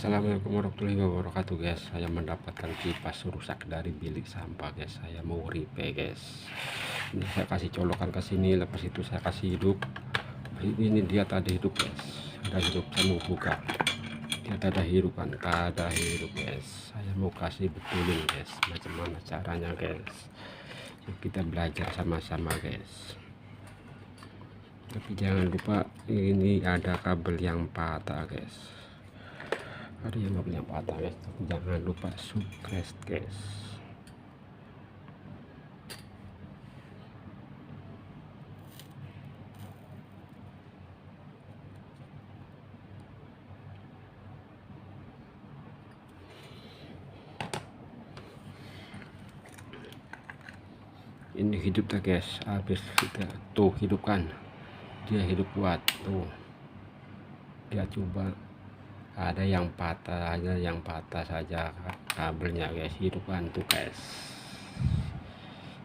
Assalamualaikum warahmatullahi wabarakatuh guys. Saya mendapatkan kipas rusak dari bilik sampah guys. Saya mau repair guys. Ini saya kasih colokan ke sini, lepas itu saya kasih hidup. Ini dia tadi hidup guys. Ada hidup, saya mau buka. Dia ada hidup kan, ada hidup guys. Saya mau kasih betulin guys. Macam mana caranya guys. Yuk kita belajar sama-sama guys. Tapi jangan lupa ini ada kabel yang patah guys. Ada yang kabel yang patah guys. Tapi jangan lupa subscribe guys. Ini hidup tak guys. Habis kita tuh hidupkan, dia hidup kuat tuh. Dia coba ada yang patah aja, yang patah saja kabelnya guys. Hidupkan tuh guys.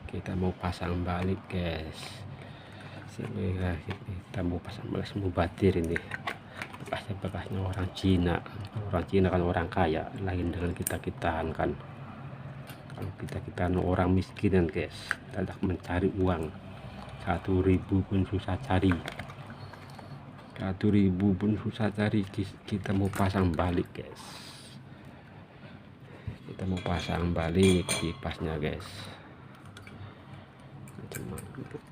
Kita mau pasang balik guys. Sini kita mau pasang balik, mau batir ini. Bekasnya orang Cina. Orang Cina kan orang kaya, lain dengan kita kan. Kalau kita orang miskin guys, kita mencari uang 1.000 pun susah cari. 1.000 pun susah cari. Kita mau pasang balik guys. Kita mau pasang balik kipasnya guys. Macam mana?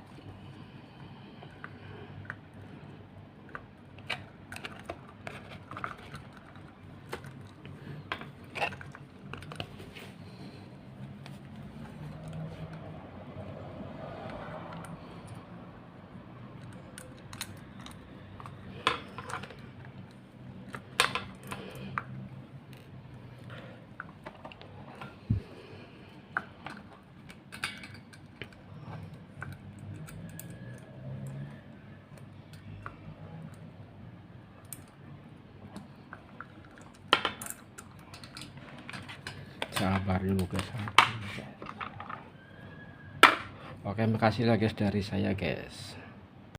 Sabar dulu guys. Oke, makasih lah guys dari saya guys.